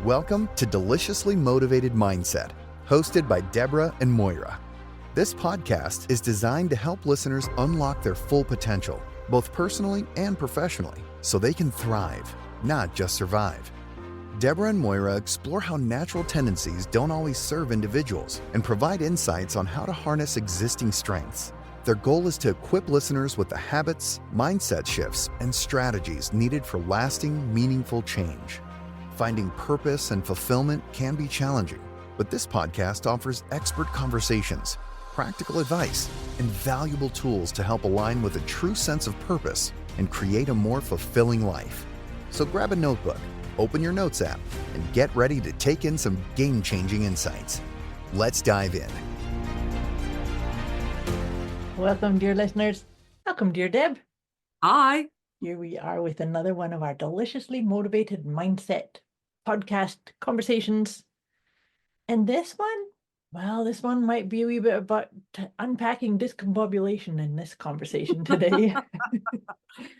Welcome to Deliciously Motivated Mindset, hosted by Deborah and Moira. This podcast is designed to help listeners unlock their full potential, both personally and professionally, so they can thrive, not just survive. Deborah and Moira explore how natural tendencies don't always serve individuals and provide insights on how to harness existing strengths. Their goal is to equip listeners with the habits, mindset shifts, and strategies needed for lasting, meaningful change. Finding purpose and fulfillment can be challenging, but this podcast offers expert conversations, practical advice, and valuable tools to help align with a true sense of purpose and create a more fulfilling life. So grab a notebook, open your notes app, and get ready to take in some game-changing insights. Let's dive in. Welcome, dear listeners. Welcome, dear Deb. Hi. Here we are with another one of our Deliciously Motivated Mindset podcast conversations. And this one might be a wee bit about unpacking discombobulation in this conversation today.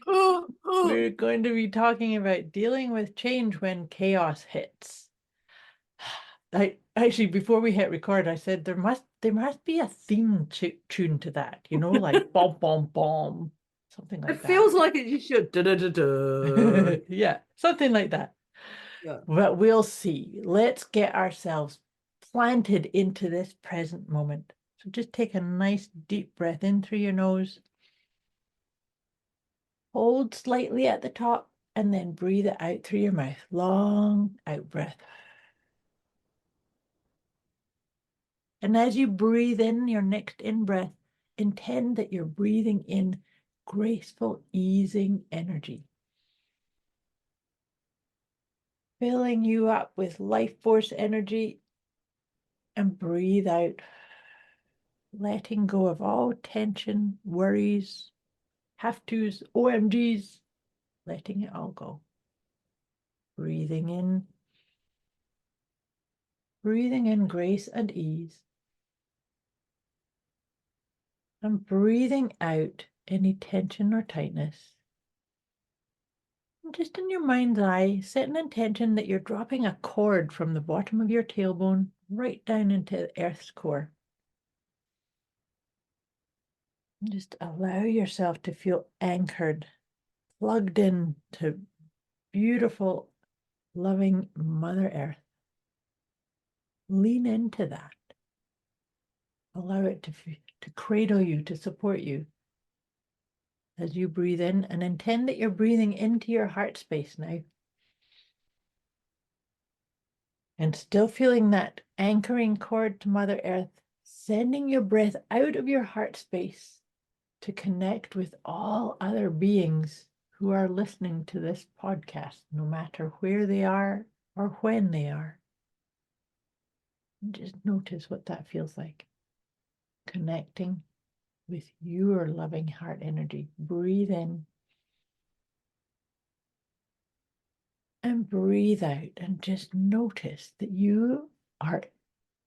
We're going to be talking about dealing with change when chaos hits. Actually, before we hit record, I said there must be a theme tune to that, like bomb, bomb, bomb, something like that. It feels like it should. Da-da-da-da. Yeah, something like that. Yeah. But we'll see. Let's get ourselves planted into this present moment. So just take a nice deep breath in through your nose. Hold slightly at the top and then breathe it out through your mouth. Long out breath. And as you breathe in your next in-breath, intend that you're breathing in graceful, easing energy, filling you up with life force energy, and breathe out, letting go of all tension, worries, have-tos, OMGs, letting it all go. Breathing in grace and ease. And breathing out any tension or tightness. And just in your mind's eye, set an intention that you're dropping a cord from the bottom of your tailbone right down into the earth's core. And just allow yourself to feel anchored, plugged in to beautiful, loving Mother Earth. Lean into that. Allow it to cradle you, to support you as you breathe in, and intend that you're breathing into your heart space now. And still feeling that anchoring cord to Mother Earth, sending your breath out of your heart space to connect with all other beings who are listening to this podcast, no matter where they are or when they are. And just notice what that feels like. Connecting with your loving heart energy. Breathe in and breathe out, and just notice that you are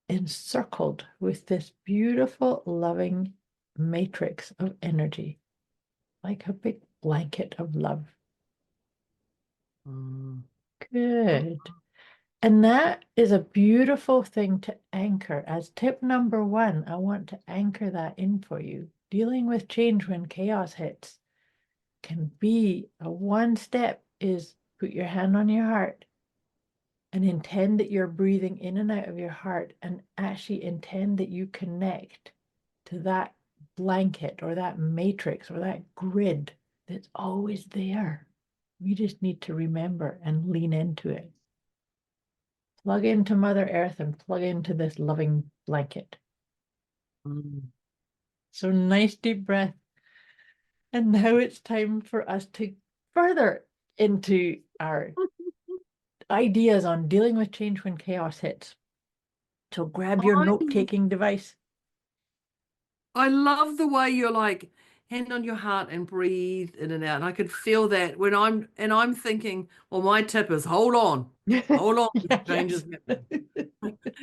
encircled with this beautiful, loving matrix of energy, like a big blanket of love. Good. And that is a beautiful thing to anchor. As tip number 1, I want to anchor that in for you. Dealing with change when chaos hits can be a one step is put your hand on your heart and intend that you're breathing in and out of your heart, and actually intend that you connect to that blanket or that matrix or that grid that's always there. We just need to remember and lean into it. Plug into Mother Earth and plug into this loving blanket. So nice deep breath. And now it's time for us to further into our ideas on dealing with change when chaos hits. So grab your note-taking device. I love the way you're like, hand on your heart and breathe in and out. And I could feel that when I'm thinking, well, my tip is hold on. Changes.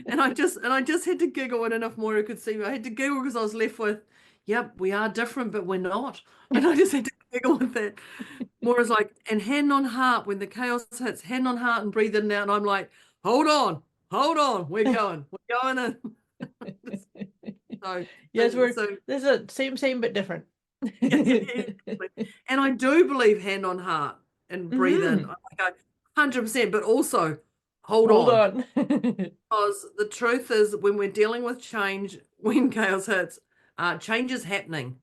And I just had to giggle. I don't know if Moira could see me. I had to giggle because I was left with, yep, we are different, but we're not. And I just had to giggle with that. Moira's like, and hand on heart when the chaos hits, hand on heart and breathe in and out. And I'm like, hold on, we're going in. So, Yes, this is a same but different. And I do believe hand on heart and breathe in. I go 100%, but also hold on. Because the truth is, when we're dealing with change, when chaos hits, change is happening.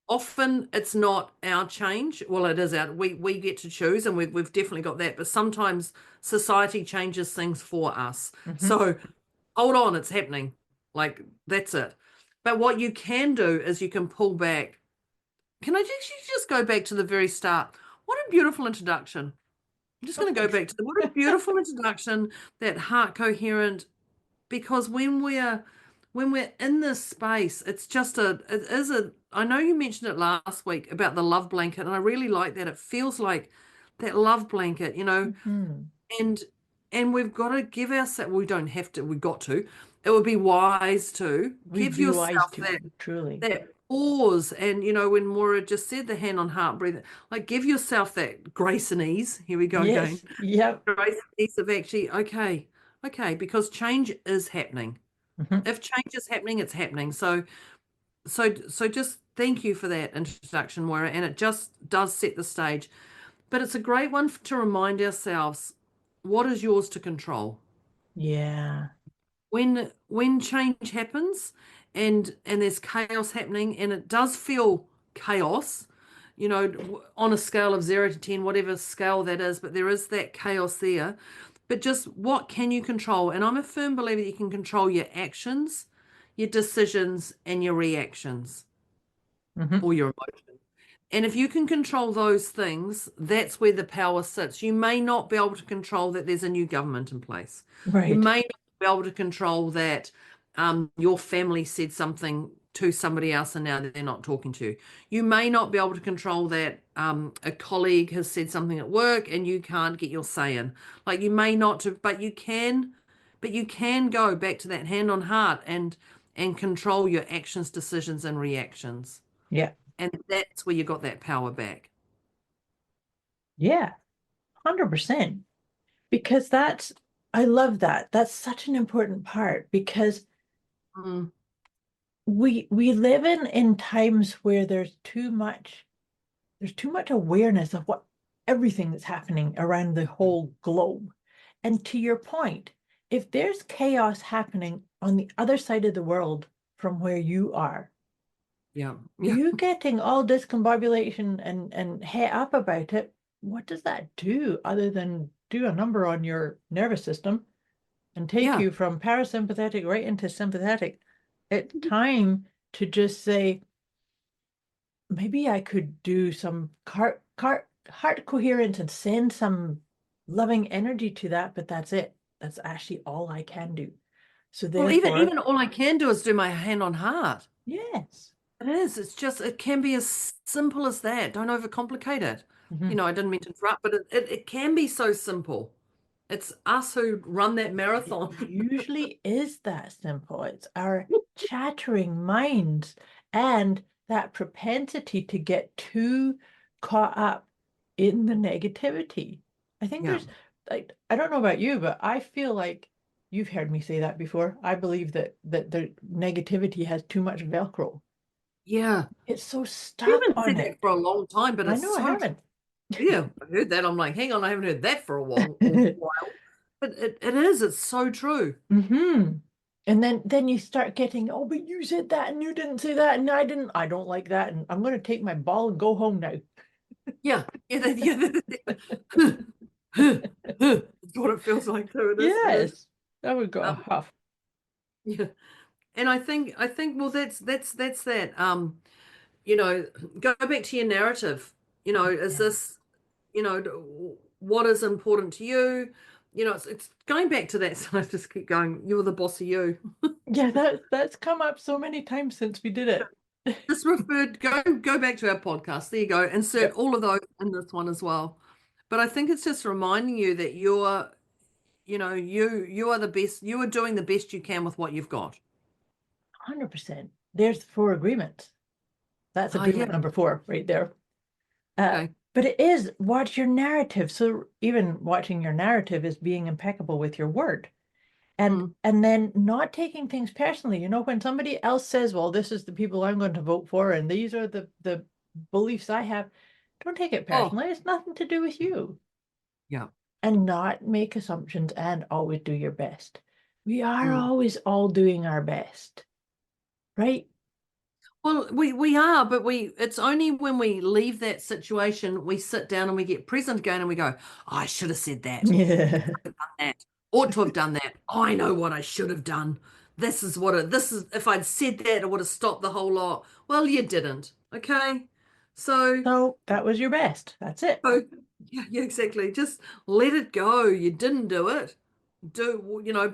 Often it's not our change. Well, it is we get to choose, and we've definitely got that. But sometimes society changes things for us. So hold on, it's happening. Like, that's it. But what you can do is you can pull back. Can I just go back to the very start? What a beautiful introduction. I'm just going to go back to what a beautiful introduction, that heart coherent, because when we're in this space, I know you mentioned it last week about the love blanket, and I really like that. It feels like that love blanket, and we've got to give ourselves, we don't have to, we've got to, it would be wise to give yourself that pause. And when Moira just said the hand on heart breathing, like, give yourself that grace and ease. Here we go again. Yep. Grace and ease of actually, okay, because change is happening. If change is happening, it's happening. So just thank you for that introduction, Moira, and it just does set the stage. But it's a great one to remind ourselves, what is yours to control? Yeah. When change happens and there's chaos happening, and it does feel chaos, on a scale of 0 to 10, whatever scale that is, but there is that chaos there. But just what can you control? And I'm a firm believer that you can control your actions, your decisions, and your reactions, or your emotions. And if you can control those things, that's where the power sits. You may not be able to control that there's a new government in place. Right. You may not be able to control that your family said something to somebody else and now they're not talking to you. You may not be able to control that a colleague has said something at work and you can't get your say in. Like, you may not, but you can go back to that hand on heart and control your actions, decisions, and reactions. Yeah. And that's where you got that power back. Yeah, 100%. Because I love that. That's such an important part, because we live in times where there's too much awareness of everything that's happening around the whole globe. And to your point, if there's chaos happening on the other side of the world from where you are, you getting all discombobulation and head up about it, what does that do other than do a number on your nervous system and take you from parasympathetic right into sympathetic? It's time to just say, maybe I could do some heart coherence and send some loving energy to that, but that's it. That's actually all I can do. So therefore, even all I can do is do my hand on heart. Yes. It is. It's just, it can be as simple as that. Don't overcomplicate it. I didn't mean to interrupt, but it can be so simple. It's us who run that marathon. It usually is that simple. It's our chattering minds and that propensity to get too caught up in the negativity. I think there's, I don't know about you, but I feel like you've heard me say that before. I believe that the negativity has too much Velcro. Yeah. It's so stuck I haven't on said it. that for a long time, but I it's know, so I haven't. Yeah, I heard that. I'm like, hang on, I haven't heard that for a while. But it is. It's so true. And then you start getting, oh, but you said that and you didn't say that and I didn't. I don't like that, and I'm going to take my ball and go home now. Yeah. That's what it feels like too. Yes, that would go huff. Yeah, and I think well, that's that. Go back to your narrative. Is this, what is important to you? It's going back to that. So I just keep going. You're the boss of you. Yeah, that's come up so many times since we did it. Just go back to our podcast. There you go. Insert all of those in this one as well. But I think it's just reminding you that you are the best. You are doing the best you can with what you've got. 100%. There's 4 agreements. That's agreement number 4 right there. Okay. But it is, watch your narrative. So even watching your narrative is being impeccable with your word. And then not taking things personally. You know, when somebody else says, well, this is the people I'm going to vote for, and these are the beliefs I have, don't take it Oh, personally. It's nothing to do with you. yeah. And not make assumptions and always do your best. We are Mm. always all doing our best, right? Well, we are, but it's only when we leave that situation, we sit down and we get present again and we go, oh, I should have said that. Yeah. That. Ought to have done that. I know what I should have done. This is, if I'd said that, it would have stopped the whole lot. Well, you didn't. Okay. So, So that was your best. That's it. so yeah, exactly. Just let it go. You didn't do it.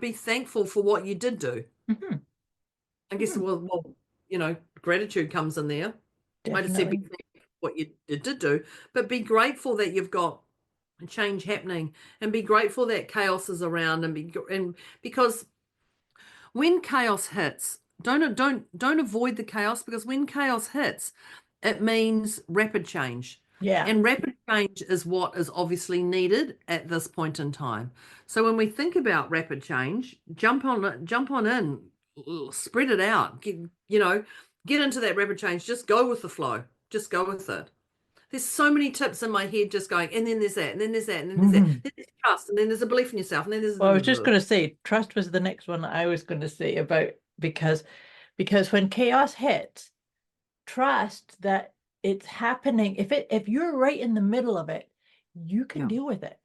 Be thankful for what you did do. Mhm. I guess, Mhm. gratitude comes in there. I just said be Definitely. thankful for what you did do, but be grateful that you've got change happening, and be grateful that chaos is around, and because when chaos hits, don't avoid the chaos, because when chaos hits, it means rapid change. Yeah. And rapid change is what is obviously needed at this point in time. So when we think about rapid change, jump on in, spread it out, get into that rapid change. Just go with the flow. Just go with it. There's so many tips in my head just going, and then there's that, and then there's that, and then there's that. Mhm. Then there's trust, and then there's a belief in yourself, and then Well, I was just there's going to say, trust was the next one I was going to say about because when chaos hits, trust that it's happening. If you're right in the middle of it, you can yeah. deal with it.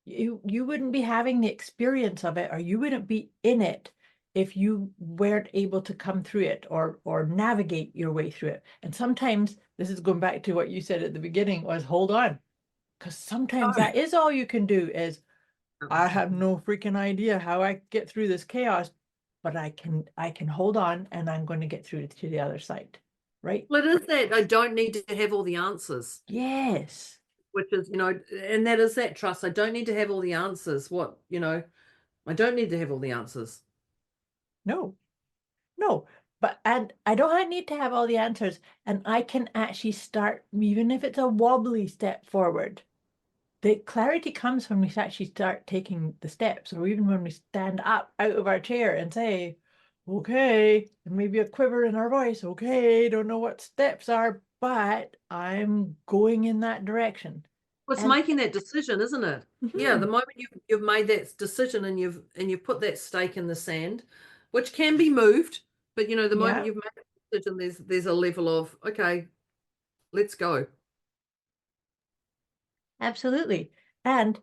You wouldn't be having the experience of it, or you wouldn't be in it if you weren't able to come through it or navigate your way through it. And sometimes this is going back to what you said at the beginning was hold on, because sometimes that is all you can do is I have no freaking idea how I get through this chaos, but I can hold on and I'm going to get through to the other side. Right? Well, it is that I don't need to have all the answers, Yes. which is, and that is that trust. I don't need to have all the answers. I don't need to have all the answers. No. No. But and I don't need to have all the answers. And I can actually start, even if it's a wobbly step forward. The clarity comes when we actually start taking the steps, or even when we stand up out of our chair and say, okay, and maybe a quiver in our voice, okay, don't know what steps are, but I'm going in that direction. Well, it's And making that decision, isn't it? Yeah, the mhm, moment you've made that decision, and you've put that stake in the sand, which can be moved, but the moment yeah, you've made a decision, there's a level of, okay, let's go. absolutely. And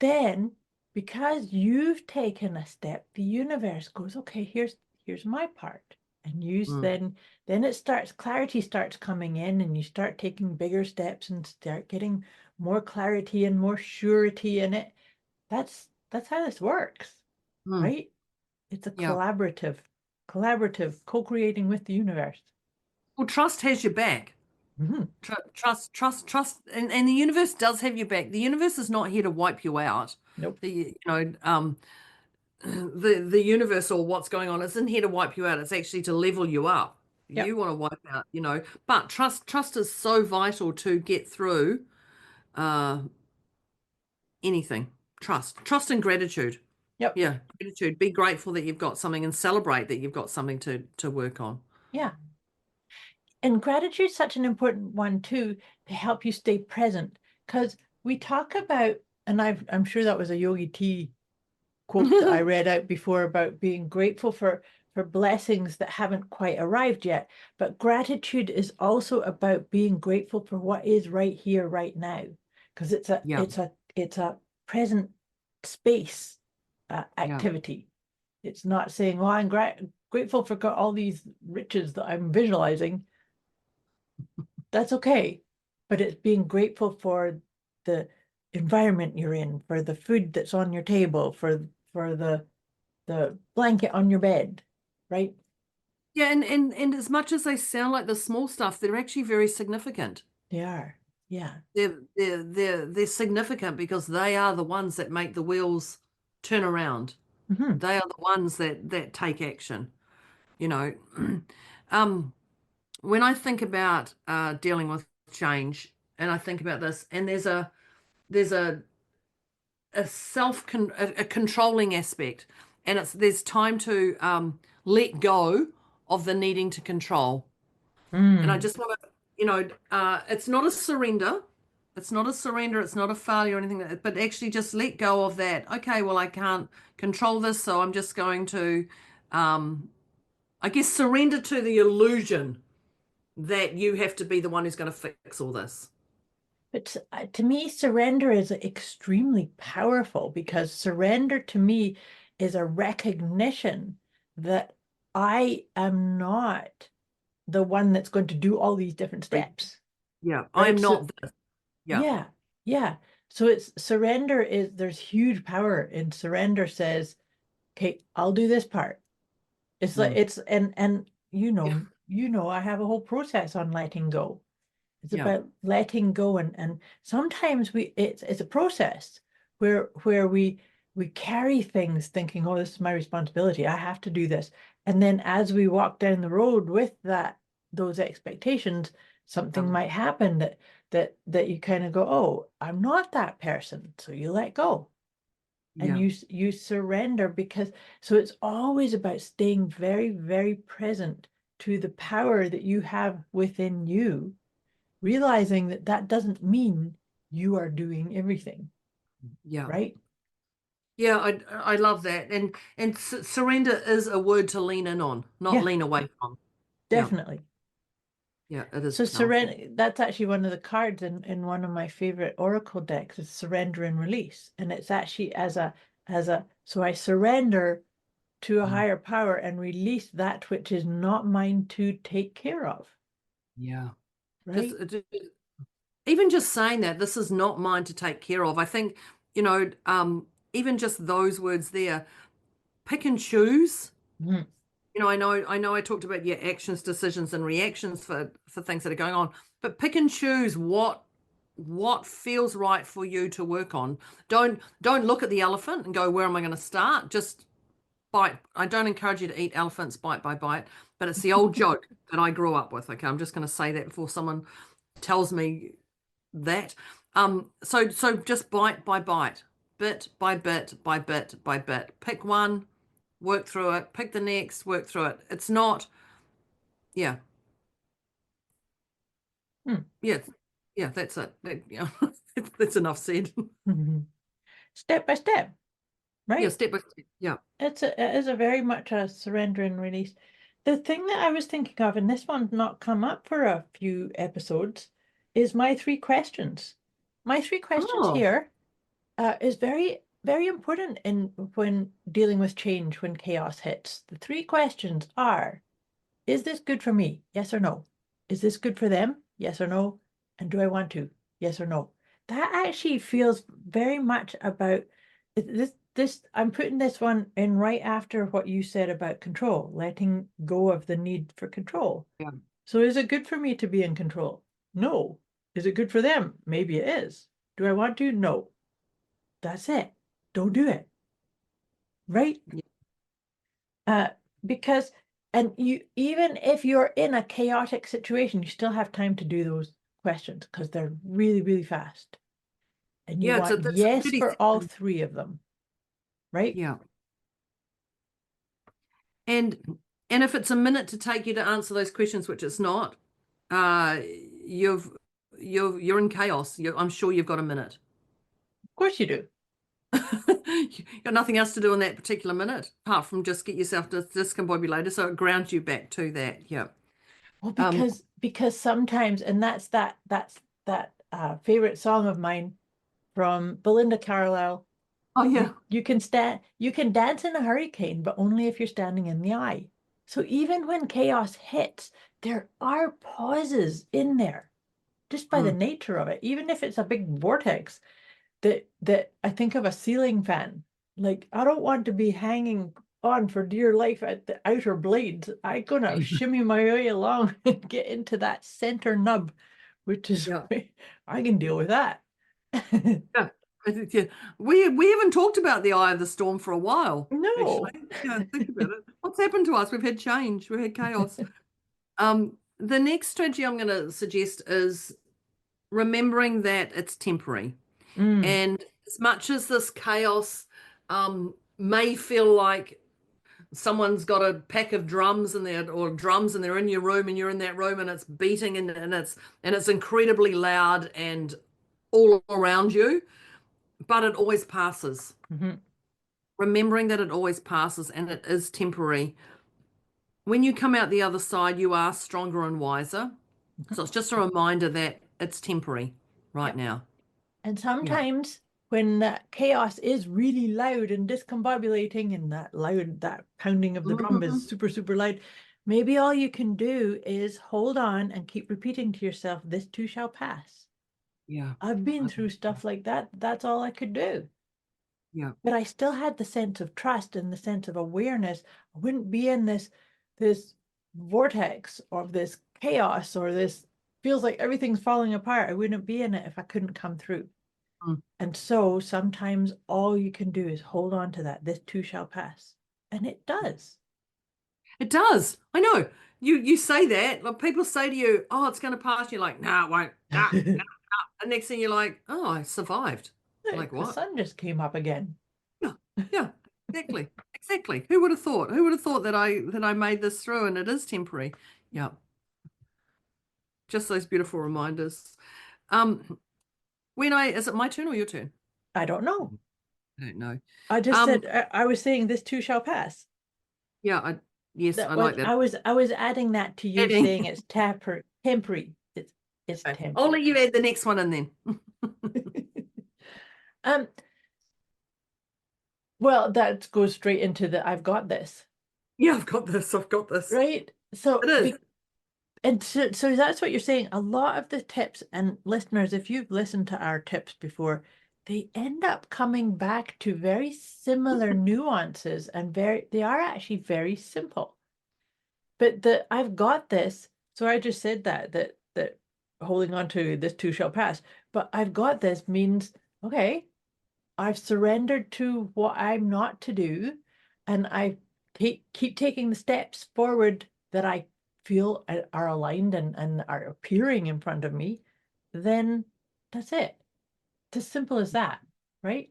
then because you've taken a step, the universe goes, okay, here's my part. And you Mm, then it starts, clarity starts coming in, and you start taking bigger steps and start getting more clarity and more surety in it. That's how this works, mm, right? It's a yeah. collaborative, co-creating with the universe. Well, trust has your back. Mhm. Trust, and the universe does have your back. The universe is not here to wipe you out. Nope. The you know the universe, or what's going on, isn't here to wipe you out. It's actually to level you up. Yep. You want to wipe out, but trust is so vital to get through uh anything. Trust and gratitude. Yep. Yeah, gratitude. Be grateful that you've got something, and celebrate that you've got something to work on. Yeah. And gratitude is such an important one too, to help you stay present. Because we talk about, and I'm sure that was a Yogi T quote that I read out before about being grateful for blessings that haven't quite arrived yet. But gratitude is also about being grateful for what is right here, right now. Because Yeah, it's a present space yeah. activity. It's not saying, well, I'm grateful for all these riches that I'm visualizing. That's okay. But it's being grateful for the environment you're in, for the food that's on your table, for the blanket on your bed, right? Yeah, and as much as they sound like the small stuff, they're actually very significant. They are. Yeah. They're significant, because they are the ones that make the wheels turn around. Hmm. They are the ones that take action. You know, um, when I think about dealing with change, and I think about this, and there's a a controlling aspect, and there's time to let go of the needing to control. And I just want to, it's not a surrender. It's not a surrender. It's not a failure or anything like that, but actually just let go of that. Okay, well, I can't control this, so I'm just going to, I guess, surrender to the illusion that you have to be the one who's going to fix all this. But to me, surrender is extremely powerful, because surrender to me is a recognition that I am not the one that's going to do all these different steps. Yeah, Right? I'm not this. Yeah. Yeah. So it's surrender there's huge power in surrender. Says, okay, I'll do this part. It's like and I have a whole process on letting go. It's about letting go, and sometimes it's a process where we carry things thinking, oh, this is my responsibility, I have to do this. And then as we walk down the road with those expectations, something might happen that you kind of go, oh, I'm not that person. So you let go. And you surrender, because so it's always about staying very, very present to the power that you have within you, realizing that doesn't mean you are doing everything. Yeah. Right. Yeah, I love that. And surrender is a word to lean in on, not lean away from. Definitely. Yeah, it is. So surrender, that's actually one of the cards in one of my favorite oracle decks, is surrender and release. And it's actually so I surrender to a higher power and release that which is not mine to take care of. Yeah. Right. Even just saying that this is not mine to take care of, I think, even just those words there, pick and choose. I know I talked about your actions, decisions, and reactions for things that are going on, but pick and choose what feels right for you to work on. Don't look at the elephant and go, where am I going to start? Just bite. I don't encourage you to eat elephants bite by bite, but it's the old joke that I grew up with. Okay, I'm just going to say that before someone tells me that. So just bite by bite, bit by bit by bit by bit. Pick one, work through it. Pick the next, work through it. It's not, yeah. Yeah, that's it. That's enough said. Step by step, right? Yeah, step by step. Yeah. It is a very much a surrender and release. The thing that I was thinking of, and this one's not come up for a few episodes, is my 3 questions. My 3 questions here is very, very important when dealing with change, when chaos hits. The 3 questions are: is this good for me? Yes or no? Is this good for them? Yes or no? And do I want to? Yes or no? That actually feels very much about this. I'm putting this one in right after what you said about control, letting go of the need for control. Yeah. So is it good for me to be in control? No. Is it good for them? Maybe it is. Do I want to? No. That's it. Don't do it. Right? Because, and even if you're in a chaotic situation, you still have time to do those questions, because they're really, really fast. And you want yes for all 3 of them. Right? Yeah. And if it's a minute to take you to answer those questions, which it's not, you're in chaos. I'm sure you've got a minute. Of course you do. You've got nothing else to do in that particular minute, apart from just get yourself discombobulated, so it grounds you back to that. Yeah. Well, because sometimes, and that's that favorite song of mine from Belinda Carlisle. Oh yeah. You can dance in a hurricane, but only if you're standing in the eye. So even when chaos hits, there are pauses in there, just by the nature of it. Even if it's a big vortex, that I think of a ceiling fan. Like, I don't want to be hanging on for dear life at the outer blades. I'm gonna shimmy my way along and get into that center nub, which is I can deal with that. Yeah. We haven't talked about the eye of the storm for a while. No. Actually. Yeah, think about it. What's happened to us? We've had change. We've had chaos. The next strategy I'm going to suggest is remembering that it's temporary. Mm. And as much as this chaos may feel like someone's got a pack of drums and they're in your room and you're in that room and it's beating and it's incredibly loud and all around you, but it always passes. Mm-hmm. Remembering that it always passes and it is temporary. When you come out the other side, you are stronger and wiser. So it's just a reminder that it's temporary right Yep. now. And sometimes when that chaos is really loud and discombobulating and that pounding of the drum is super, super loud, maybe all you can do is hold on and keep repeating to yourself, this too shall pass. Yeah. I've been through stuff like that. That's all I could do. Yeah. But I still had the sense of trust and the sense of awareness. I wouldn't be in this vortex of this chaos or this feels like everything's falling apart. I wouldn't be in it if I couldn't come through. And so sometimes all you can do is hold on to that. This too shall pass. And it does. It does. I know. You say that. Like people say to you, oh, it's going to pass. You're like, no, it won't. Nah, nah, nah. And next thing you're like, oh, I survived. Like what? The sun just came up again. Yeah, exactly. Exactly. Who would have thought? Who would have thought that I made this through and it is temporary? Yeah. Just those beautiful reminders. Is it my turn or your turn? I don't know. I don't know. I just said I was saying this too shall pass. Yeah, I like that. I was adding that to you saying it's temporary. It's Okay. temporary. I'll let you add the next one in then. Well, that goes straight into the I've got this. Yeah, I've got this. Right? So it is. And so that's what you're saying. A lot of the tips, and listeners, if you've listened to our tips before, they end up coming back to very similar nuances and they are actually very simple. But I've got this. So I just said that holding on to this too shall pass. But I've got this means, okay, I've surrendered to what I'm not to do, and I keep taking the steps forward that I feel are aligned and are appearing in front of me, then that's it. It's as simple as that, right?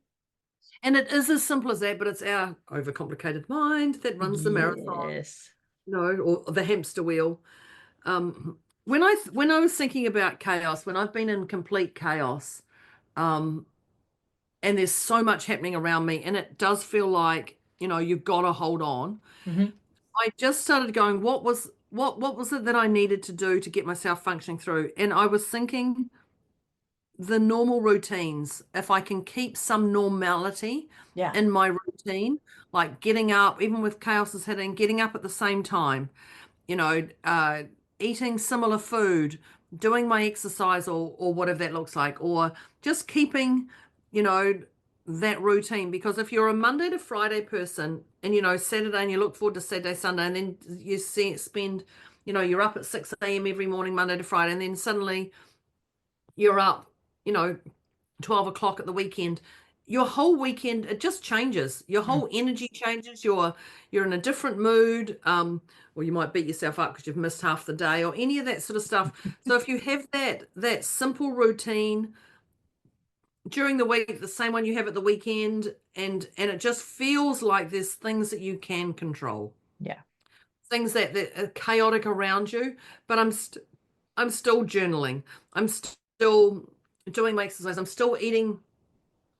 And it is as simple as that, but it's our overcomplicated mind that runs the marathon, Yes. or the hamster wheel. When I was thinking about chaos, when I've been in complete chaos, and there's so much happening around me, and it does feel like, you've got to hold on. Mm-hmm. I just started going, what was it that I needed to do to get myself functioning through? And I was thinking the normal routines, if I can keep some normality Yeah. in my routine, like getting up, even with chaos is hitting, getting up at the same time, eating similar food, doing my exercise or whatever that looks like, or just keeping, that routine. Because if you're a Monday to Friday person and, Saturday and you look forward to Saturday, Sunday, and then you spend, you're up at 6 a.m. every morning, Monday to Friday, and then suddenly you're up, 12 o'clock at the weekend, your whole weekend, it just changes. Your whole energy changes. You're in a different mood, or you might beat yourself up because you've missed half the day or any of that sort of stuff. So if you have that simple routine during the week, the same one you have at the weekend, and it just feels like there's things that you can control. Yeah. Things that are chaotic around you, but I'm still journaling. I'm still doing my exercise. I'm still eating,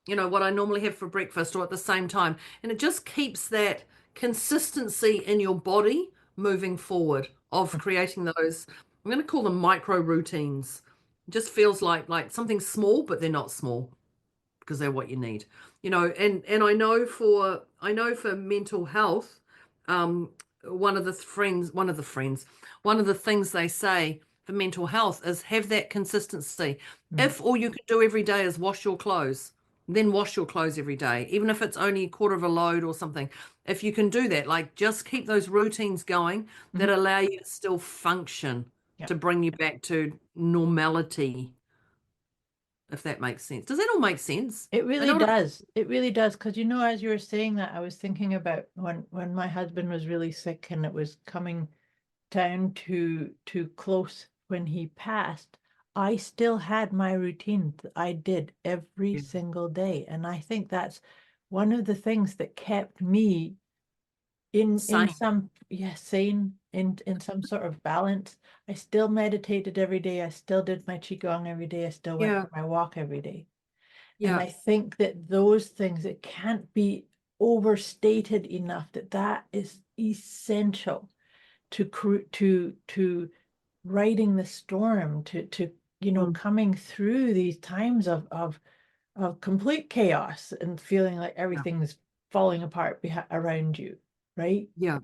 what I normally have for breakfast or at the same time. And it just keeps that consistency in your body moving forward of creating those, I'm going to call them micro routines. It just feels like something small, but they're not small because they're what you need, and I know for mental health, one of the things they say for mental health is have that consistency. If all you can do every day is wash your clothes, then wash your clothes every day, even if it's only a quarter of a load or something. If you can do that, like just keep those routines going that allow you to still function, to bring you back to normality, if that makes sense. Does that all make sense? It really does. It really does. Because, as you were saying that, I was thinking about when my husband was really sick and it was coming down to close when he passed, I still had my routine that I did every Yeah. single day. And I think that's one of the things that kept me in Same. some sane, in some sort of balance. I still meditated every day. I still did my qigong every day. I still went Yeah. for my walk every day. And Yeah. I think that those things, it can't be overstated enough that that is essential to riding the storm, to coming through these times of complete chaos and feeling like Yeah. everything's falling apart around you, right? Yeah.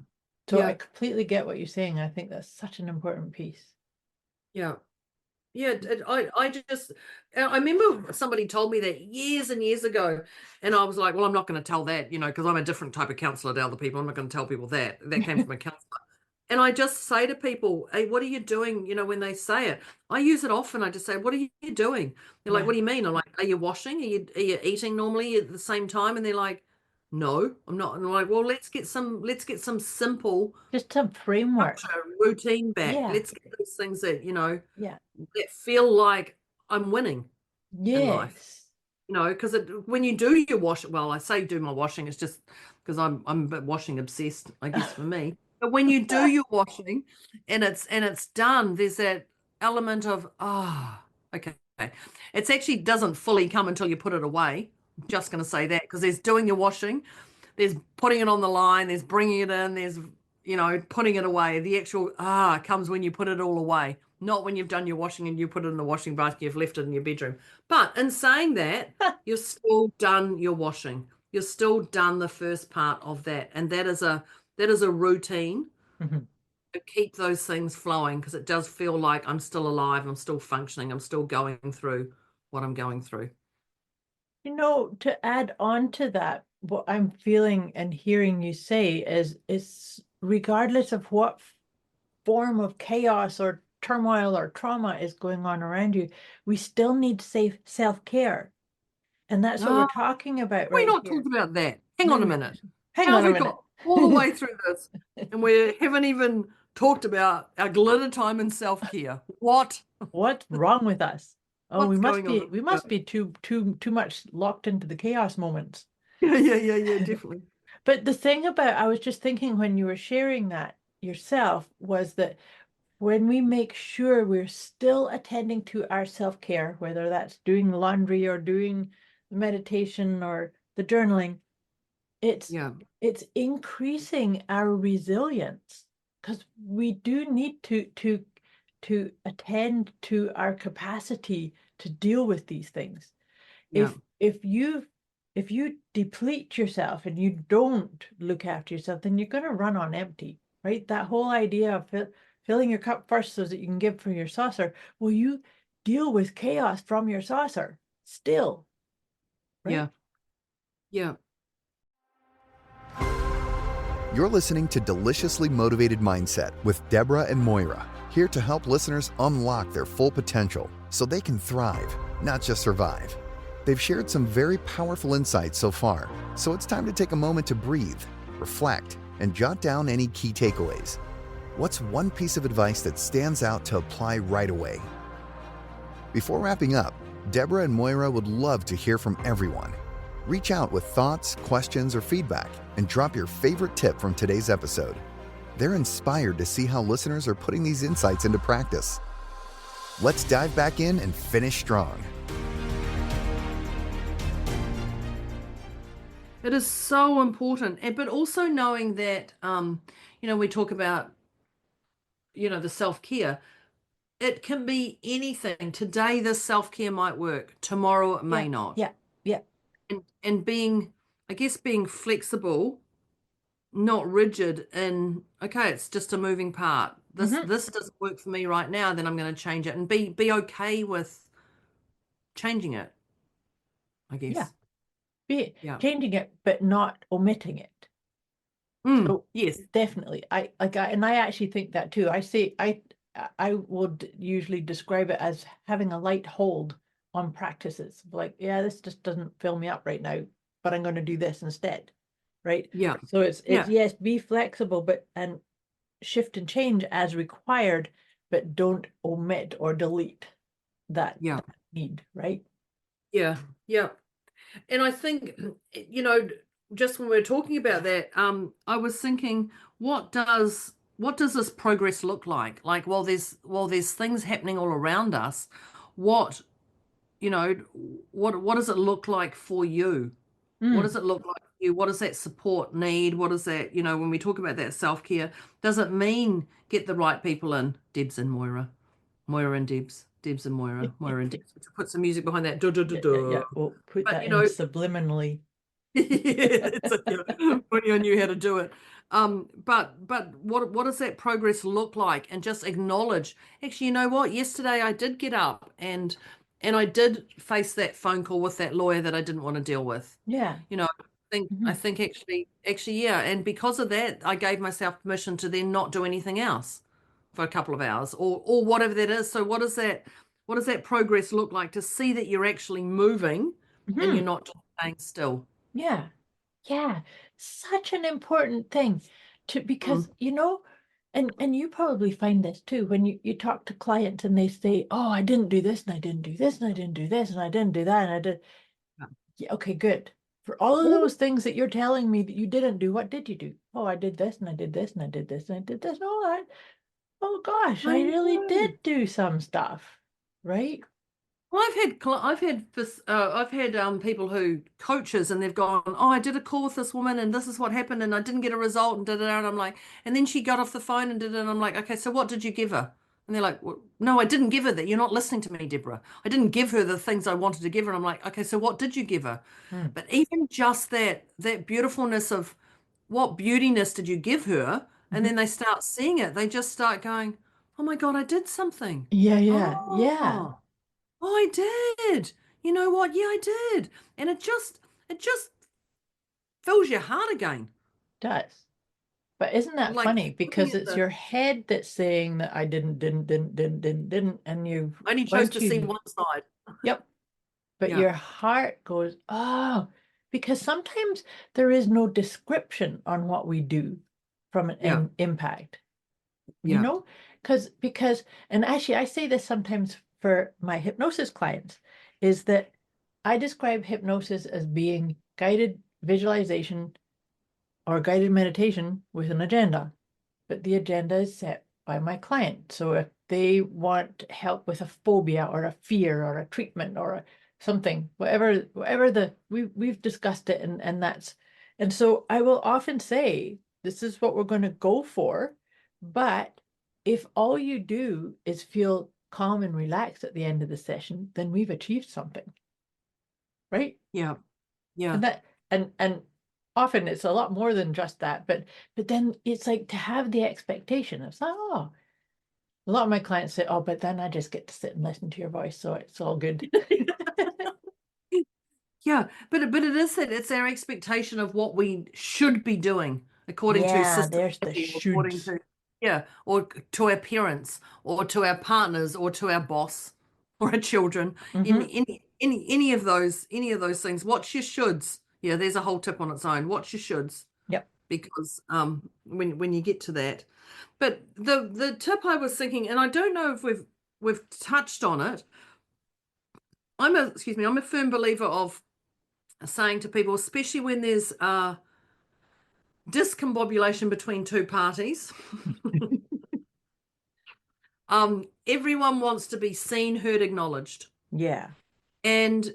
So I Yeah. completely get what you're saying. I think that's such an important piece. Yeah. Yeah, I remember somebody told me that years and years ago, and I was like, well, I'm not going to tell that, because I'm a different type of counselor to other people. I'm not going to tell people that. That came from a counselor. And I just say to people, hey, what are you doing? When they say it, I use it often. I just say, what are you doing? They're like, Yeah. what do you mean? I'm like, are you washing? Are you eating normally at the same time? And they're like, no, I'm not. And I'm like, well, let's get some simple Just some framework. structure, routine back. Yeah. Let's get those things that, Yeah. that feel like I'm winning in life. Yes. Because when you do your washing, well, I say do my washing, it's just because I'm a bit washing obsessed, I guess, for me. But when you do your washing and it's done, there's that element of, okay. It's actually doesn't fully come until you put it away. I'm just going to say that because there's doing your washing, there's putting it on the line, there's bringing it in, there's, putting it away. The actual comes when you put it all away, not when you've done your washing and you put it in the washing basket, you've left it in your bedroom. But in saying that, you're still done your washing. You're still done the first part of that. And that is a routine to keep those things flowing, because it does feel like I'm still alive, I'm still functioning, I'm still going through what I'm going through. To add on to that, what I'm feeling and hearing you say is regardless of what form of chaos or turmoil or trauma is going on around you, we still need safe self-care. And that's what we're talking about We're right not here. talking about that. Hang on a minute. Hang How on have a we minute. got all the way through this and we haven't even talked about our glitter time and self-care? What? What's wrong with us? Oh, What's going on? we must be too much locked into the chaos moments. Yeah, definitely. But the thing about, I was just thinking when you were sharing that yourself, was that when we make sure we're still attending to our self-care, whether that's doing laundry or doing meditation or the journaling, it's increasing our resilience, because we do need to attend to our capacity to deal with these things. Yeah. If you deplete yourself and you don't look after yourself, then you're going to run on empty, right? That whole idea of filling your cup first so that you can give from your saucer. Well, you deal with chaos from your saucer still, right? Yeah. You're listening to Deliciously Motivated Mindset with Deborah and Moira, here to help listeners unlock their full potential so they can thrive, not just survive. They've shared some very powerful insights so far, so it's time to take a moment to breathe, reflect, and jot down any key takeaways. What's one piece of advice that stands out to apply right away? Before wrapping up, Deborah and Moira would love to hear from everyone. Reach out with thoughts, questions, or feedback, and drop your favorite tip from today's episode. They're inspired to see how listeners are putting these insights into practice. Let's dive back in and finish strong. It is so important. But also knowing that, we talk about, the self-care. It can be anything. Today, this self-care might work. Tomorrow, it may not. Yeah. And being flexible, not rigid in, okay, it's just a moving part. This doesn't work for me right now, then I'm going to change it, and be okay with changing it, I guess. Changing it, but not omitting it. So yes, definitely. I actually think that too. I would usually describe it as having a light hold on practices. Like, this just doesn't fill me up right now, but I'm going to do this instead. Right? Yeah. So it's yes, be flexible, and shift and change as required, but don't omit or delete. that Yeah. need, right? Yeah. Yeah. And I think, just when we were talking about that, I was thinking, what does this progress look like? Like, while there's things happening all around us, what what does it look like for you? What does it look like for you? What does that support need? What is that, when we talk about that self-care, does it mean get the right people in? Debz and Moira. Moira and Debz. Debz and Moira. Moira and Debz. Put some music behind that. Duh, duh, duh, Yeah. duh. We'll put But that in subliminally. yeah, Moira knew how to do it. But what does that progress look like? And just acknowledge, actually, you know what? Yesterday I did get up and I did face that phone call with that lawyer that I didn't want to deal with. Yeah. I think actually, yeah. And because of that, I gave myself permission to then not do anything else for a couple of hours or whatever that is. So what does that progress look like to see that you're actually moving and you're not just staying still? Yeah. Yeah. Such an important thing because and you probably find this too when you talk to clients and they say, oh, I didn't do this and I didn't do this and I didn't do this and I didn't do that and I did. Yeah. Yeah, okay, good. For all of those things that you're telling me that you didn't do, what did you do? Oh, I did this and I did this and I did this and I did this and all that. Oh gosh, I I really know. did do some stuff, right? Well, I've had people who coaches and they've gone, oh, I did a call with this woman and this is what happened and I didn't get a result and da da da. And I'm like, and then she got off the phone and did it. And I'm like, okay, so what did you give her? And they're like, well, no, I didn't give her that. You're not listening to me, Deborah. I didn't give her the things I wanted to give her. And I'm like, okay, so what did you give her? Mm. But even just that beautifulness of what beautiness did you give her? And Mhm. then they start seeing it. They just start going, oh my God, I did something. Yeah, yeah. Oh. Oh, I did. You know what? Yeah, I did. And it just fills your heart again. Does. But isn't that Like funny? looking Because at it's the your head that's saying that I didn't, and you I only chose once to see you one side. yep. But Yeah, your heart goes, oh, because sometimes there is no description on what we do from an yeah, impact, yeah, because and actually I say this sometimes for my hypnosis clients, is that I describe hypnosis as being guided visualization or guided meditation with an agenda, but the agenda is set by my client. So if they want help with a phobia or a fear or a treatment or something, whatever we've discussed it and that's, and so I will often say, this is what we're going to go for, but if all you do is feel calm and relaxed at the end of the session, then we've achieved something, right? yeah, yeah. And that and often it's a lot more than just that, but then it's like to have the expectation of, oh, a lot of my clients say, oh, but then I just get to sit and listen to your voice, so it's all good. Yeah, but it is that it's our expectation of what we should be doing according to Yeah, there's the society, according shoulds. to or to our parents, or to our partners, or to our boss, or our children. In Mm-hmm. any of those things, what's your shoulds? Yeah, there's a whole tip on its own. What's your shoulds? Yep. Because when you get to that, but the tip I was thinking, and I don't know if we've touched on it. I'm a firm believer of saying to people, especially when there's discombobulation between two parties. Everyone wants to be seen, heard, acknowledged. Yeah. And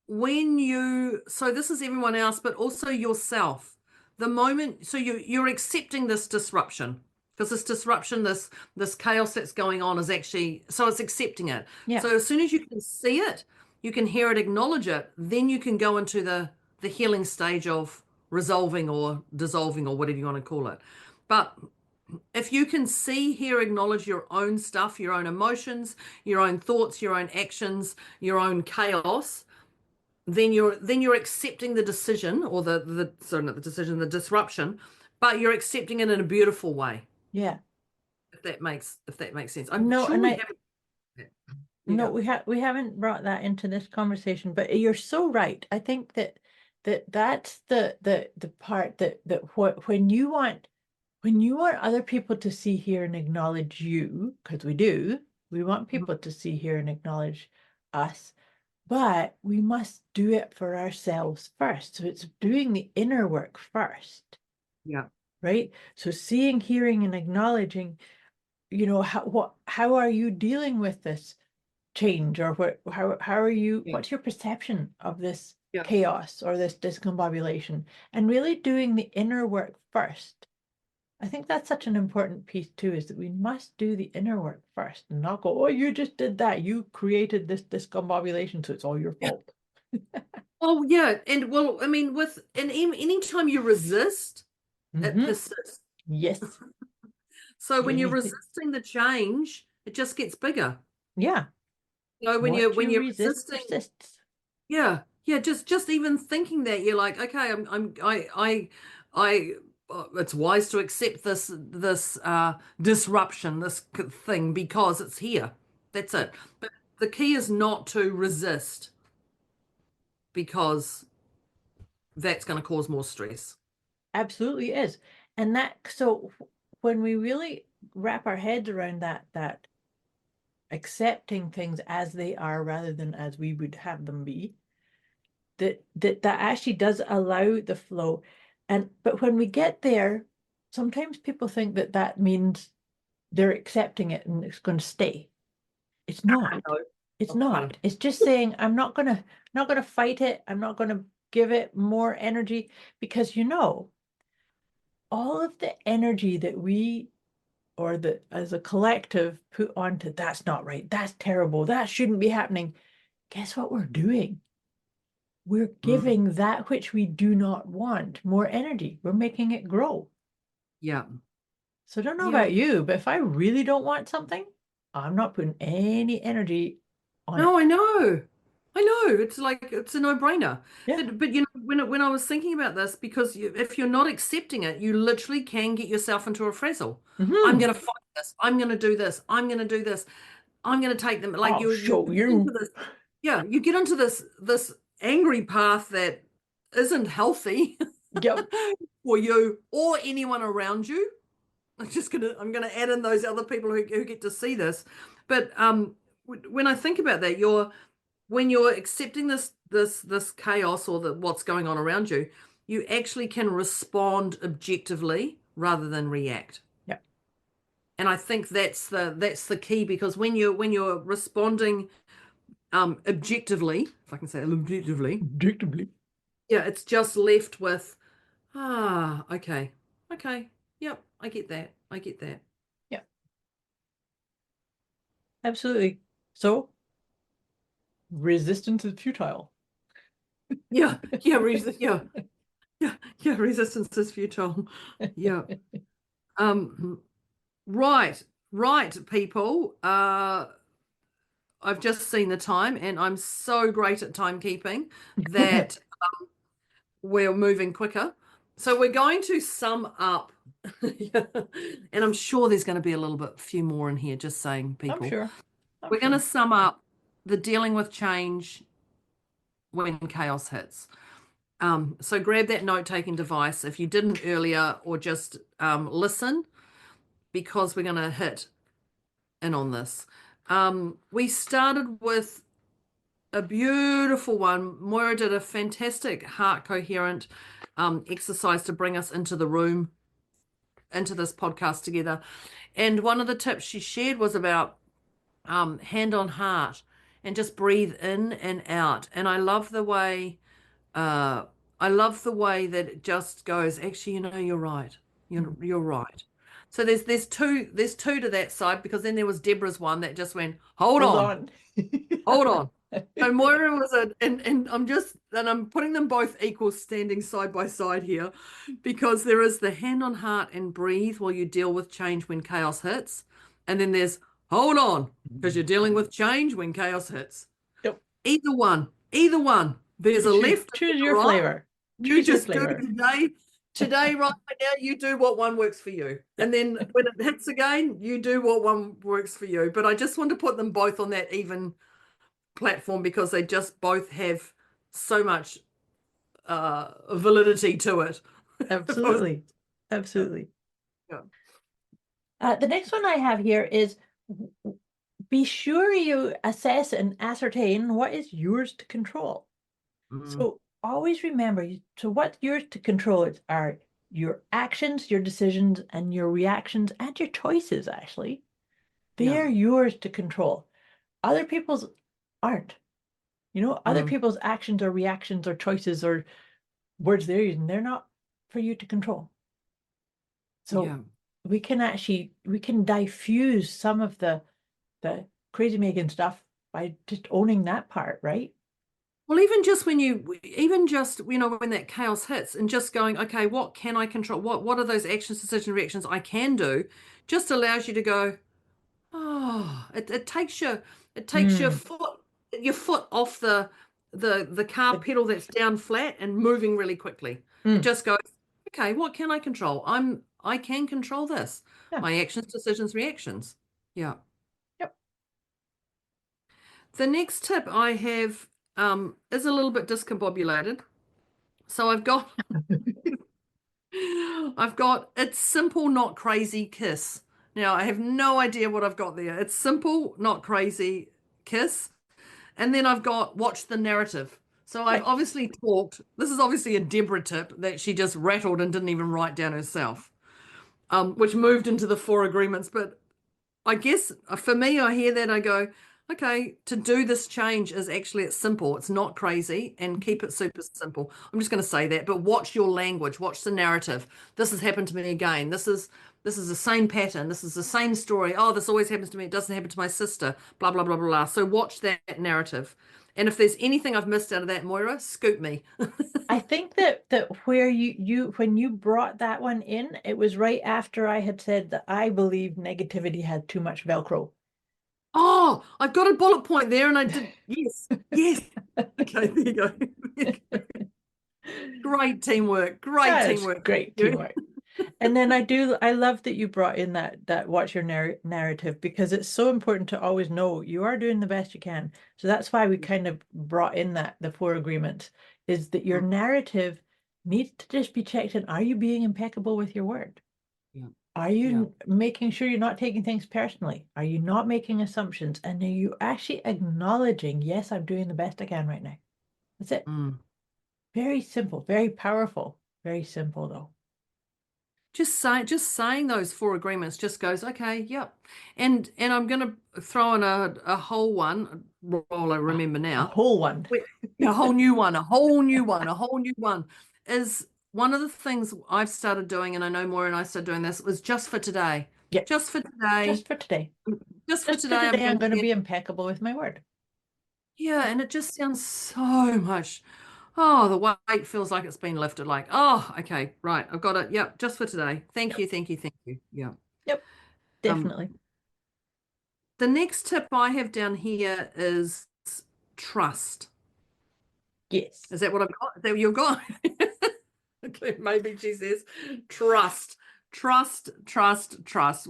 so this is everyone else, but also yourself. The moment, so you're accepting this disruption, because this disruption, this chaos that's going on is actually, so it's accepting it. Yeah. So as soon as you can see it, you can hear it, acknowledge it, then you can go into the healing stage of resolving or dissolving or whatever you want to call it. But if you can see, hear, acknowledge your own stuff, your own emotions, your own thoughts, your own actions, your own chaos, then you're accepting the decision, or sorry, not the decision, the disruption, but you're accepting it in a beautiful way. Yeah. If that makes sense. I'm No, sure and we I haven't. no, Yeah. we haven't brought that into this conversation, but you're so right. I think that's the part that when you want other people to see, hear, and acknowledge you, because we do, We want people to see, hear, and acknowledge us, but we must do it for ourselves first. So it's doing the inner work first. Yeah. Right? So seeing, hearing, and acknowledging, how are you dealing with this change, or how are you, Yeah. what's your perception of this Yeah. chaos or this discombobulation, and really doing the inner work first. I think that's such an important piece too, is that we must do the inner work first and not go, oh, you just did that. You created this discombobulation, so it's all your fault. Oh, yeah. And well, I mean, anytime you resist, it persists. Yes. So when you're Anything. resisting the change, it just gets bigger. Yeah. So when What you're you resist resisting, persists. yeah, just even thinking that, you're like, okay, I it's wise to accept this disruption, this thing, because it's here. That's it. But the key is not to resist, because that's going to cause more stress. Absolutely is. And so when we really wrap our heads around that accepting things as they are rather than as we would have them be, that actually does allow the flow. But when we get there, sometimes people think that means they're accepting it and it's going to stay. It's not. No. It's Okay. not. It's just saying, I'm not gonna fight it. I'm not gonna give it more energy, because all of the energy that we, or that as a collective, put onto that's not right, that's terrible, that shouldn't be happening. Guess what we're doing? We're giving that which we do not want more energy. We're making it grow. Yeah. So I don't know Yeah. about you, but if I really don't want something, I'm not putting any energy on No, it. I know. I know. It's like, it's a no-brainer. Yeah. But when I was thinking about this, because if you're not accepting it, you literally can get yourself into a frazzle. I'm going to fight this. I'm going to do this. I'm going to do this. I'm going to take them. Like I'll you show get into you. this, yeah, you get into this angry path that isn't healthy Yep. for you or anyone around you. I'm gonna add in those other people who get to see this. But when I think about that, when you're accepting this chaos, or what's going on around you, you actually can respond objectively rather than react. Yeah. And I think that's the key, because when you're responding objectively, if I can say it objectively, Predictably. yeah, it's just left with, okay, yep, I get that. Yeah. Absolutely. So resistance is futile. Yeah, resistance is futile. Yeah. Right, people. I've just seen the time, and I'm so great at timekeeping that we're moving quicker. So we're going to sum up, and I'm sure there's going to be few more in here, just saying, I'm people. sure. We're going to sum up the dealing with change when chaos hits. So grab that note-taking device if you didn't earlier, or just listen, because we're going to hit in on this. We started with a beautiful one. Moira did a fantastic heart coherent exercise to bring us into the room, into this podcast together. And one of the tips she shared was about hand on heart, and just breathe in and out. And I love the way that it just goes, actually, you're right. You're right. So there's two to that side, because then there was Deborah's one that just went, hold on. Hold on. So Moira was and I'm putting them both equal, standing side by side here, because there is the hand on heart and breathe while you deal with change when chaos hits. And then there's hold on, because you're dealing with change when chaos hits. Yep. Either one. There's a left. Choose your right. flavor. You just do today, right now, you do what one works for you. And then when it hits again, you do what one works for you. But I just want to put them both on that even platform, because they just both have so much validity to it. Absolutely. Absolutely. Yeah. The next one I have here is be sure you assess and ascertain what is yours to control. So always remember, so what's yours to control are your actions, your decisions, and your reactions, and your choices, actually. They're yours to control. Other people's aren't. Other people's actions or reactions or choices or words they're using, they're not for you to control. So we can diffuse some of the crazy making stuff by just owning that part, right? Well, even just when when that chaos hits and just going, okay, what can I control? What are those actions, decision, reactions I can do? Just allows you to go, oh, it takes your foot off the car pedal that's down flat and moving really quickly. It just goes, okay, what can I control? I can control this. Yeah. My actions, decisions, reactions. Yeah. Yep. The next tip I have is a little bit discombobulated. So I've got it's simple, not crazy kiss. Now I have no idea what I've got there. It's simple, not crazy kiss. And then I've got watch the narrative. So I've obviously talked. This is obviously a Deborah tip that she just rattled and didn't even write down herself, which moved into the 4 agreements. But I guess for me, I hear that I go, okay, to do this change is actually it's simple. It's not crazy and keep it super simple. I'm just going to say that, but watch your language, watch the narrative. This has happened to me again. This is the same pattern. This is the same story. Oh, this always happens to me. It doesn't happen to my sister. Blah, blah, blah, blah, blah. So watch that narrative. And if there's anything I've missed out of that, Moira, scoop me. I think that where you when you brought that one in, it was right after I had said that I believe negativity had too much Velcro. Oh, I've got a bullet point there, and I did. Yes, yes. Okay, there you go. Great teamwork. Great teamwork. Great teamwork. And then I love that you brought in that watch your narrative, because it's so important to always know you are doing the best you can. So that's why we kind of brought in the 4 agreements, is that your narrative needs to just be checked in. Are you being impeccable with your word? Yeah. Are you making sure you're not taking things personally? Are you not making assumptions? And are you actually acknowledging, yes, I'm doing the best I can right now? That's it. Very simple, very powerful, very simple though. Just saying those 4 agreements just goes, okay, yep. And I'm gonna throw in a whole one. Well, I remember now. A whole one. A whole new one, a whole new one, a whole new one is one of the things I've started doing, and I know Moira and I started doing this, was just for today. Yeah. Just for today. Just for today. Just for Just today, for today, I'm going to be impeccable with my word. Yeah, and it just sounds so much. Oh, the weight feels like it's been lifted. Like, oh, okay, right, I've got it. Yep, just for today. Thank you, thank you, thank you. Yeah. Yep, definitely. The next tip I have down here is trust. Yes. Is that what I've got? Is that what you've got? Okay, maybe she says trust, trust, trust, trust.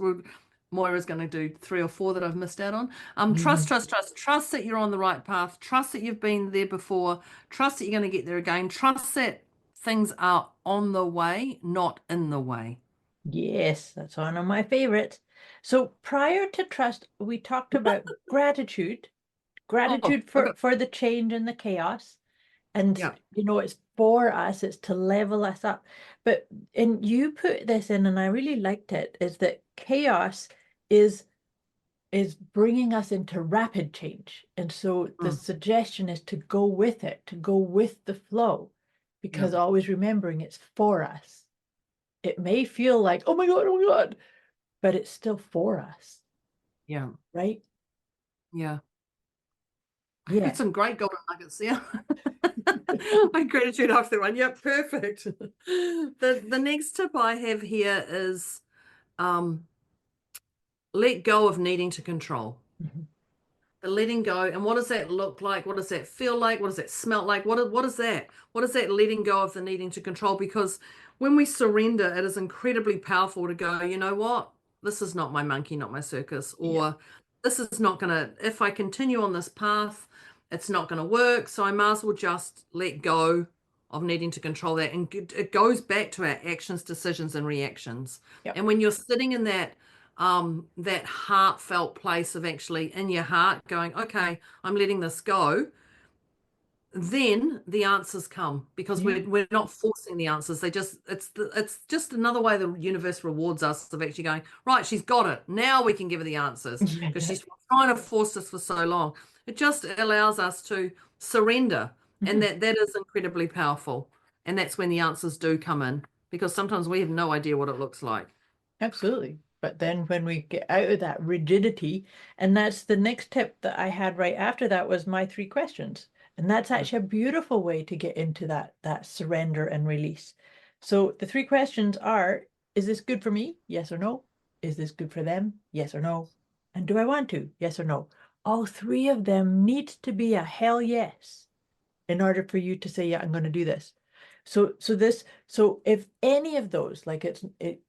Moira's going to do 3 or 4 that I've missed out on. Trust, trust, trust. Trust that you're on the right path. Trust that you've been there before. Trust that you're going to get there again. Trust that things are on the way, not in the way. Yes, that's one of my favorites. So prior to trust, we talked about gratitude for the change and the chaos. And, it's for us, it's to level us up. And you put this in, and I really liked it, is that chaos is bringing us into rapid change. And so the suggestion is to go with it, to go with the flow, because always remembering it's for us. It may feel like, oh my God, but it's still for us. Yeah. Right? Yeah. Yeah. Got some great golden nuggets there. My gratitude after one. Yep, perfect. The next tip I have here is let go of needing to control. The letting go. And what does that look like? What does that feel like? What does that smell like? What is that? What is that letting go of the needing to control? Because when we surrender, it is incredibly powerful to go, you know what? This is not my monkey, not my circus. Or this is not going to, if I continue on this path, it's not going to work. So I might as well just let go of needing to control that. And it goes back to our actions, decisions, and reactions. And when you're sitting in that that heartfelt place of actually in your heart going, okay, I'm letting this go, then the answers come, because Yeah. we're not forcing the answers. It's just another way the universe rewards us of actually going, right, she's got it. Now we can give her the answers, Yeah. because she's trying to force us for so long. It just allows us to surrender. And that is incredibly powerful. And that's when the answers do come in, because sometimes we have no idea what it looks like. Absolutely. But then when we get out of that rigidity, and that's the next tip that I had right after that was my 3 questions. And that's actually a beautiful way to get into that surrender and release. So the 3 questions are, is this good for me? Yes or no? Is this good for them? Yes or no? And do I want to? Yes or no? All 3 of them need to be a hell yes in order for you to say, yeah, I'm going to do this. So if any of those, like it's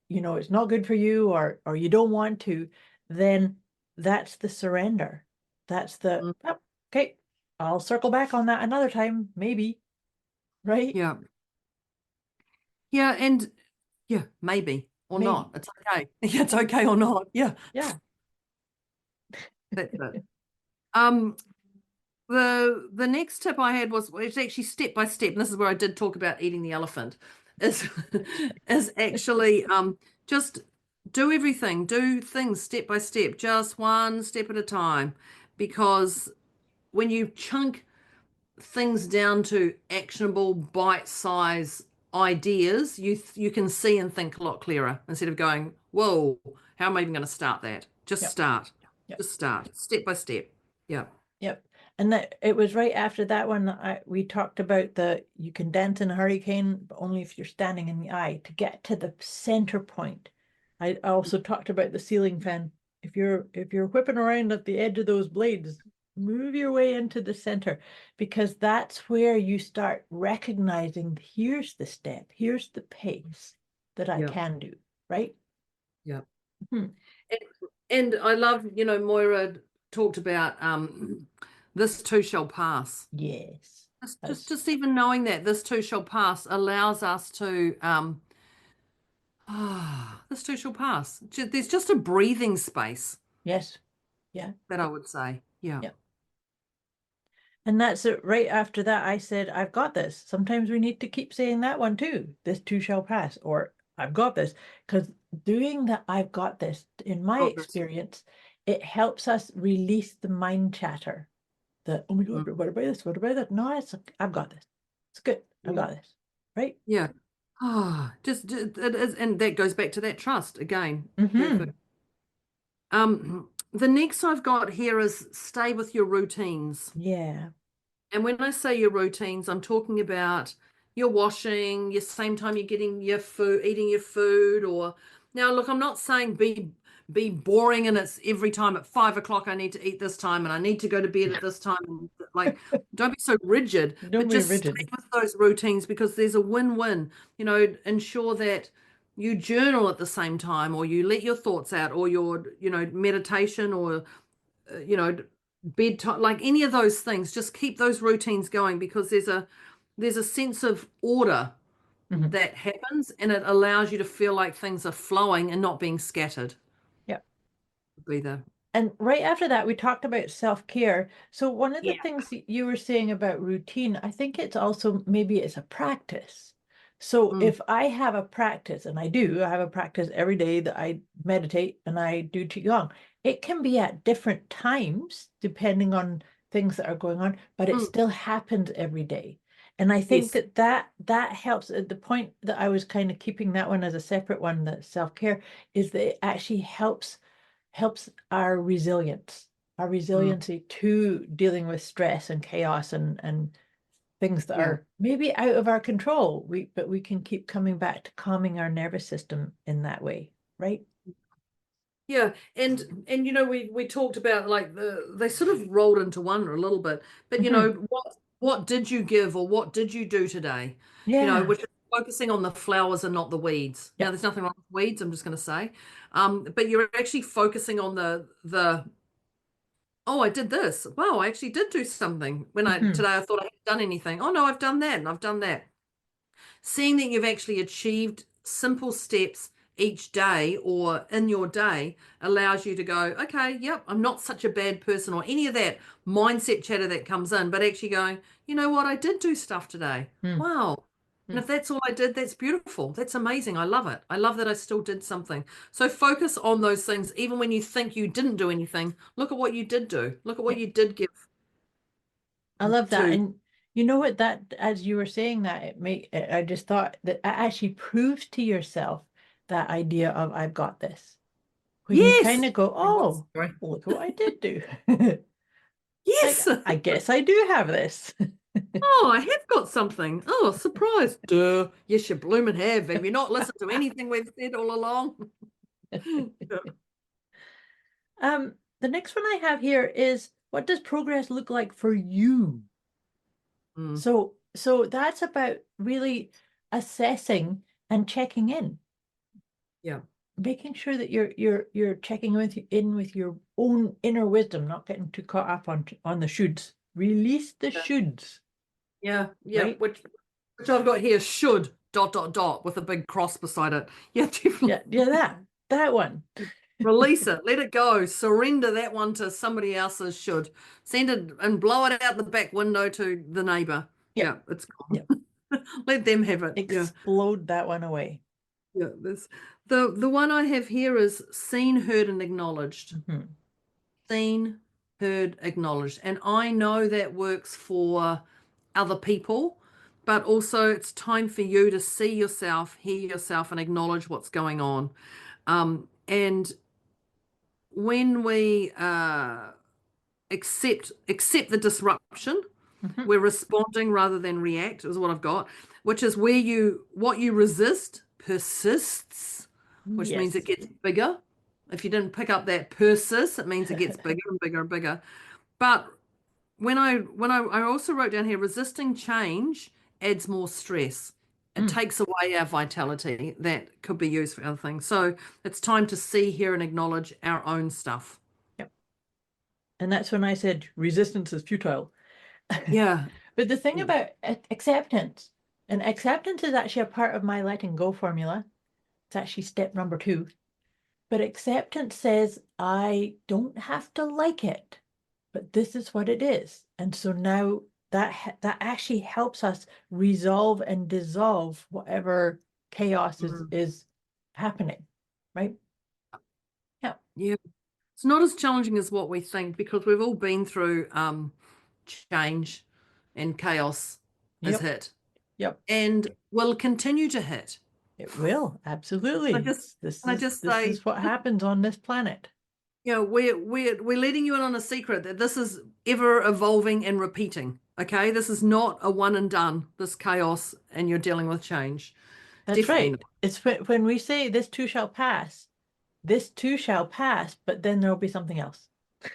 not good for you, or you don't want to, then that's the surrender. That's the, oh, okay, I'll circle back on that another time, maybe, right? Yeah. Yeah. And yeah, maybe or Maybe. not. It's okay. Yeah, it's okay or not. Yeah. Yeah. That's it. Um, the next tip I had was, it's actually step by step, and this is where I did talk about eating the elephant, is is actually just do everything, do things step by step, just one step at a time. Because when you chunk things down to actionable bite-size ideas, you can see and think a lot clearer, instead of going, whoa, how am I even going to start that? Just Yep. start. Yep. Just start step by step. Yeah. Yep. And that it was right after that one that we talked about you can dance in a hurricane, but only if you're standing in the eye to get to the center point. I also talked about the ceiling fan. If you're whipping around at the edge of those blades, move your way into the center, because that's where you start recognizing, here's the step, here's the pace that I Yeah. can do, right? Yeah. Hmm. And I love, Moira talked about this too shall pass. Yes. Just even knowing that this too shall pass allows us to this too shall pass. There's just a breathing space, Yes. Yeah. that I would say. Yeah. Yeah. And that's it. Right after that, I said, I've got this. Sometimes we need to keep saying that one too. This too shall pass, or I've got this. Because doing that, I've got this, in my Got this. experience, it helps us release the mind chatter. The, oh my God, what about this? What about that? No, I've got this. It's good. I've got this. Right? Yeah. Just it is, and that goes back to that trust again. Mm-hmm. Perfect. The next I've got here is stay with your routines. Yeah. And when I say your routines, I'm talking about your washing, your same time you're getting your food, eating your food, or now look, I'm not saying be boring and it's every time at 5 o'clock I need to eat this time and I need to go to bed at this time. And like, don't be so rigid, Don't but be just rigid. stick with those routines, because there's a win-win. Ensure that you journal at the same time, or you let your thoughts out, or your, meditation, or bedtime, like any of those things. Just keep those routines going, because there's a sense of order Mm-hmm. that happens, and it allows you to feel like things are flowing and not being scattered. Yeah. Be there. And right after that, we talked about self-care. So one of the Yeah. things that you were saying about routine, I think it's also, maybe it's a practice. So if I have a practice, and I have a practice every day that I meditate and I do Qigong, it can be at different times depending on things that are going on, but it still happens every day. And I think Yes. that helps. At the point that I was kind of keeping that one as a separate one, that self-care, is that it actually helps our resiliency to dealing with stress and chaos and things that Yeah. are maybe out of our control. But we can keep coming back to calming our nervous system in that way, right? Yeah, and we talked about, like, they sort of rolled into one a little bit, but what did you give, or what did you do today? Yeah. Which is focusing on the flowers and not the weeds. Now, Yeah. there's nothing wrong with weeds, I'm just going to say, but you're actually focusing on the oh, I did this. Wow, I actually did do something when today I thought I hadn't done anything. Oh no, I've done that and I've done that. Seeing that you've actually achieved simple steps each day or in your day allows you to go, okay, yep, I'm not such a bad person, or any of that mindset chatter that comes in, but actually going, you know what, I did do stuff today. Wow. And if that's all I did, that's beautiful. That's amazing. I love it. I love that I still did something. So focus on those things. Even when you think you didn't do anything, look at what you did do. Look at what you did give I love that. to. And you know what, that as you were saying that, I just thought that it actually proves to yourself that idea of I've got this. When you Yes. kind of go, oh, Sorry. look what I did do. Yes. Like, I guess I do have this. Oh, I have got something. Oh, surprise. Duh. Yes, you bloomin' have. Have you not listened to anything we've said all along? The next one I have here is, what does progress look like for you? Mm, So that's about really assessing and checking in, yeah. making sure that you're checking in with your own inner wisdom, not getting too caught up on the shoulds. Release the shoulds, Yeah. Yeah. right? Which I've got here, should ... with a big cross beside it. Yeah, definitely. Yeah, that one. Release it. Let it go. Surrender that one to somebody else's should. Send it and blow it out the back window to the neighbor. Yep. Yeah, it's gone. Yep. Let them have it. Yeah. Explode that one away. Yeah. The one I have here is seen, heard, and acknowledged. Mhm. Seen, heard, acknowledged. And I know that works for other people, but also it's time for you to see yourself, hear yourself, and acknowledge what's going on. And when we accept the disruption, Mhm. we're responding rather than react, is what I've got, which is where what you resist persists, which means it Yes. gets bigger. If you didn't pick up that persists, it means it gets bigger and bigger and bigger. But when I also wrote down here, resisting change adds more stress. It takes away our vitality that could be used for other things. So it's time to see, hear, and acknowledge our own stuff. Yep. And that's when I said resistance is futile. Yeah. But the thing about acceptance, and acceptance is actually a part of my letting go formula. It's actually step number 2. But acceptance says, I don't have to like it, but this is what it is. And so now that actually helps us resolve and dissolve whatever chaos is happening, right? Yeah. Yeah. It's not as challenging as what we think, because we've all been through change and chaos has Yep. hit. Yep. And will continue to hit. It will, absolutely. This Say, is what happens on this planet. you know, we're letting you in on a secret that this is ever evolving and repeating. Okay, this is not a one and done. This chaos, and you're dealing with change. That's Definitely right. not. It's when we say this too shall pass, but then there'll be something else.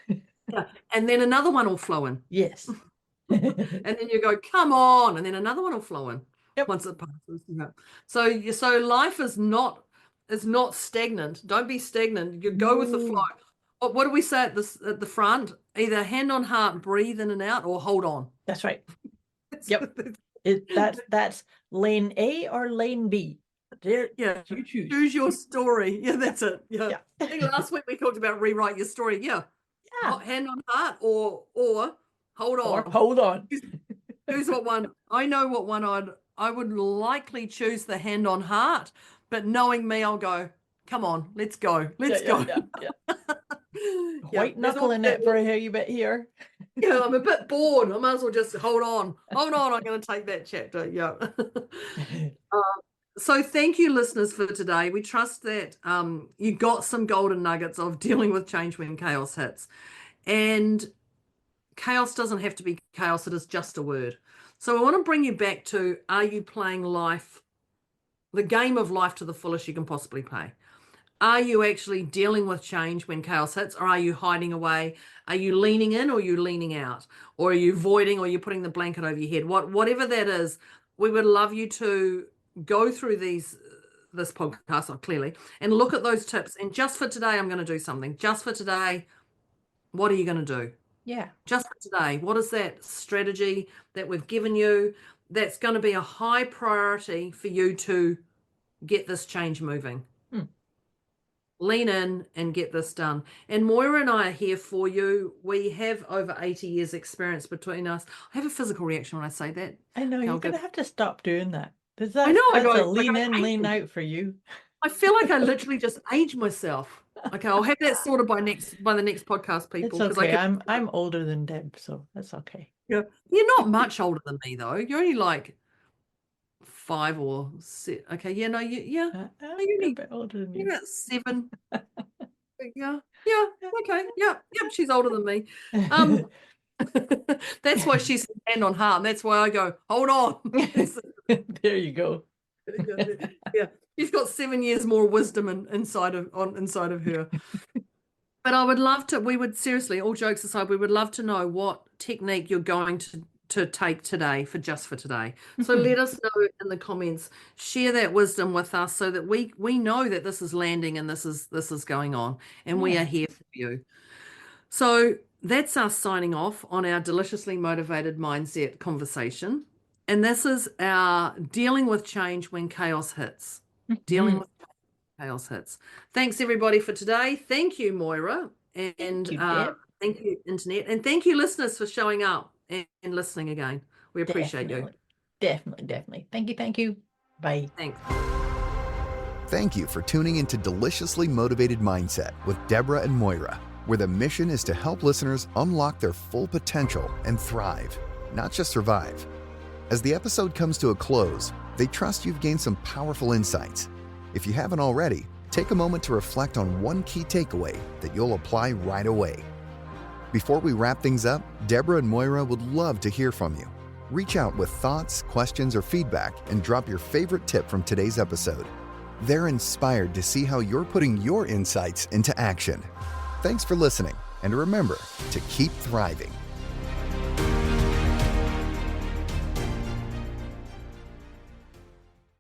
Yeah. And then another one will flow in. Yes. And then you go, come on, and then another one will flow in. Yep. Once it passes. Yeah. So life is not stagnant. Don't be stagnant. You go with the flow. What do we say at the front? Either hand on heart, breathe in and out, or hold on. That's right. Yep. That's lane A or lane B. There, yeah. you choose. Choose your story. Yeah, that's it. Yeah. Yeah. I think last week we talked about rewrite your story. Yeah. Yeah. Hand on heart or hold on. Or hold on. Choose what one. I know what one I would likely choose the hand on heart, but knowing me, I'll go, come on, let's go. Let's go. Yeah. Yeah, White knuckle in it for a wee bit here. Yeah, I'm a bit bored. I might as well just hold on. I'm going to take that chapter. Yeah. So thank you, listeners, for today. We trust that you got some golden nuggets of dealing with change when chaos hits. And chaos doesn't have to be chaos. It is just a word. So I want to bring you back to, are you playing life, the game of life, to the fullest you can possibly play? Are you actually dealing with change when chaos hits, or are you hiding away? Are you leaning in, or are you leaning out? Or are you voiding, or are you putting the blanket over your head? Whatever that is, we would love you to go through this podcast, clearly, and look at those tips. And just for today, I'm going to do something. Just for today, what are you going to do? Yeah. Just for today, what is that strategy that we've given you that's going to be a high priority for you to get this change moving? Lean in and get this done. And Moira and I are here for you. We have over 80 years experience between us. I have a physical reaction when I say that. I know, Okay, you're I'll going to go- have to stop doing that. That's I know, I that's go, a lean like, I in, hate lean it. out for you. I feel like I literally just aged myself. Okay, I'll have that sorted by the next podcast, people. It's 'cause okay. I can, I'm older than Deb, so that's okay. yeah. You're not much older than me, though. You're only like 5 or 6. Okay, yeah, no, yeah. I'm You're a only, bit older than you're you. about 7. Yeah, okay, yep, she's older than me. That's why she's hand on heart, and that's why I go, hold on. There you go. Yeah, she's got 7 years more wisdom inside of her. But I would love to, we would seriously, all jokes aside, we would love to know what technique you're going to take today for today. So let us know in the comments, share that wisdom with us so that we know that this is landing and this is going on, and we are here for you. So that's us signing off on our deliciously motivated mindset conversation. And this is our dealing with change when chaos hits. Dealing with chaos hits. Thanks everybody for today. Thank you, Moira. And Thank you, Deb. thank you, Internet. And thank you, listeners, for showing up and listening again. We appreciate you. Definitely. Thank you. Bye. Thanks. Thank you for tuning into Deliciously Motivated Mindset with Deborah and Moira, where the mission is to help listeners unlock their full potential and thrive, not just survive. As the episode comes to a close, they trust you've gained some powerful insights. If you haven't already, take a moment to reflect on one key takeaway that you'll apply right away. Before we wrap things up, Deborah and Moira would love to hear from you. Reach out with thoughts, questions, or feedback and drop your favorite tip from today's episode. They're inspired to see how you're putting your insights into action. Thanks for listening, and remember to keep thriving.